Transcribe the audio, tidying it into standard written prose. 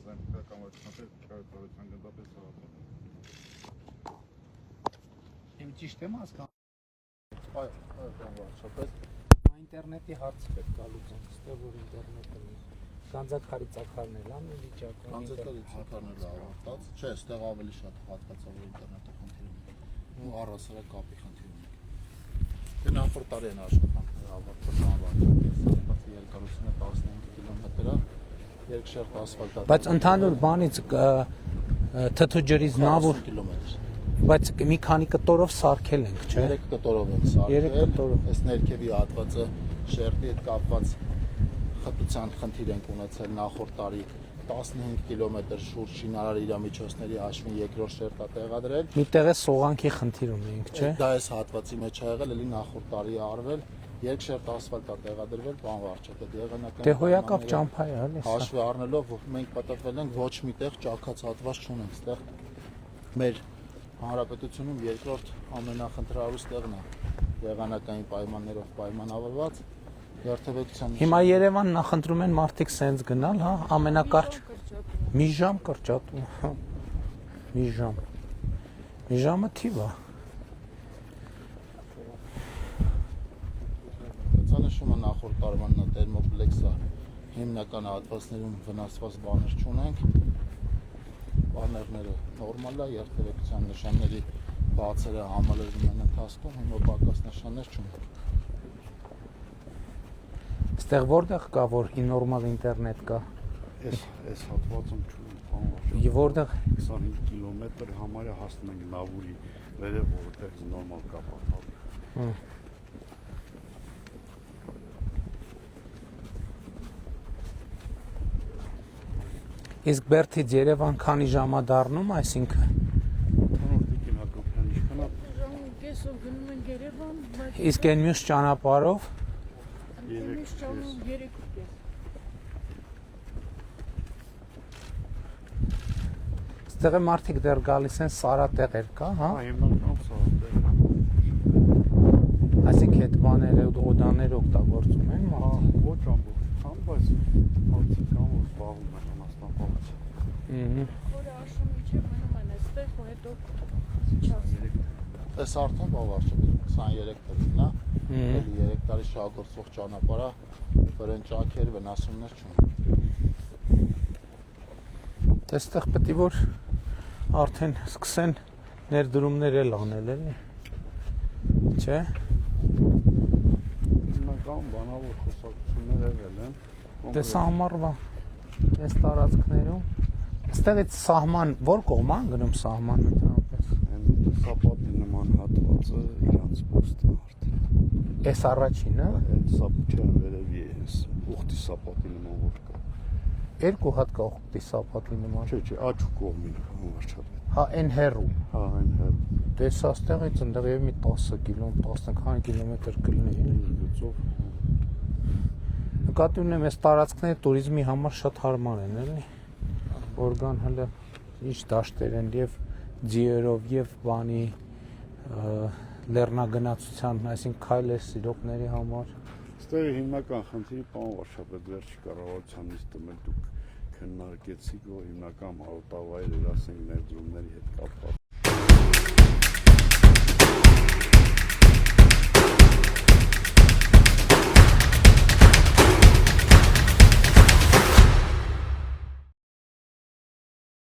բազային քրական վարչության կառավարության գնդապետ Սարհատը։ Իմ ճիշտ եմ հասկանում։ Այո, վարչապետ։ Ինտերնետի հարցը պետք է լուծենք, ստեղ որ ինտերնետը Գանձակարի ցակարն էլ ամեն վիճակում։ Գանձակարի ցակարն էլ ավարտած։ Չէ, ստեղ ավելի շատ հատկացավ ինտերնետի խնդիրը ու առասարակ կապի խնդիրը։ Դե նախորդ տարի են աշխատանքները ավարտվել անվարչապետի երկարությունը 15 կիլոմետր է, երկշերտ ասֆալտած։ Բայց ընդհանուր բանից թթուջրից նավուր կիլոմետր։ Բայց մի քանի կտորով սարքել ենք, չէ՞։ 3 կտորով ենք սարքել։ 3 կտորով։ Այս ներքևի հատվածը շերտի հետ կապված խտության խնդիր ենք ունեցել նախորդ տարի 15 կիլոմետր շուրջ շինարար իրամիջոցների հաշվին երկրորդ շերտա տեղադրել։ Միտեղ է սողանքի խնդիր ունենք, չէ՞։ Դա այս հատվածի մեջ ա եղել, էլի նախորդ տարի է արվել, երկշերտ ասֆալտա տեղադրվել, բան վարչապետ եղանակային։ Դե հոյակապ ճամփա է, հələ։ Հաշվի առնելով, որ մենք պատասխանել ենք ոչ միտեղ ճաքած հատված չունենք, այստեղ մեր հանրապետությունում երկրորդ ամենախնդրահարուստ տեղն է եղանակային պայմաններով պայմանավորված երթևեկության։ Հիմա Երևան նախընտրում են մարդիկ սենց գնալ, հա, ամենակարճ մի ժամ կրճատում, հա։ Մի ժամ։ Մի ժամը թիվ է։ Ցանշումը նախորդ տարվանն է տերմոպլեքսը հիմնական հատվածներում վնասված բաներ չունենք։ Բաներները նորմալ է, երթևեկության նշանների բացերը համալրվում են ընթացքում, հիմա պակաս նշաններ չունենք։ Այստեղ որտեղ կա որ նորմալ ինտերնետ կա։ Այս հատվածում չունենք, բան Որտեղ 25 կիլոմետր համարյա հասնում ենք Նավուրի վերև, որտեղ նորմալ կապ է։ Իսկ Բերդից Երևան քանի ժամ է դառնում, այսինքն։ Իսկ այն մյուս ճանապարհով Ստեղ մարդիկ դեռ գալիս են Սարատեղեր կա, հա։ Հիմնականում Սարատեղեր։ Այսինքն այդ բաները օդաներ օգտագործում են մարդիկ։ Ոչ ամբողջությամբ, բայց մարդիկ կան որ զբաղվում են անաստանապահությամբ։ Որը աշուն միջև մնում են այստեղ, ու հետո Այս արդեն բավարարչապետ 23 տարին է, էլի 3 տարի շահագործվող ճանապարհը, որեն ճաքեր վնասումներ չունի։ Այստեղ պետք է որ արդեն սկսեն ներդրումներ էլ անել, էլի։ Չէ՞։ Հիմնական բանավոր խոսակցություններ եղել են։ Դե սահմանվա այս տարածքներում։ Այստեղից սահման որ կողմ է գնում սահմանը դրանպես։ Սապատի նման հատվածը իրանց փոստը արդեն։ Այս առաջինը։ Այդ սապուչան վերևի է, ուխտի սապատի նման որ կա։ Երկու հատ կա ուխտի սապատի նման։ Չէ, աջ կողմին վարչապետ։ Հա, այն հեռու։ Հա, այն հեռու։ Դե սա ստեղից ընդեղ եւ մի 10 կիլոմետր, 15 կիլոմետր կլինի։ Գծով։ Նկատի ունեմ այս տարածքները туриզմի համար շատ հարմար են, էլի։ Օրգան հələ ինչ դաշտեր են եւ ձիերով եւ բանի լեռնագնացության, այսինքն քայլեր սիրողների համար։ Ստեղ հիմնական խնդիրը պարոն վարչապետ վերջի կառավարության նիստում էլ դուք քննարկեցիք, որ հիմնական հարոտավայրեր, ասենք ներդրումների հետ կապված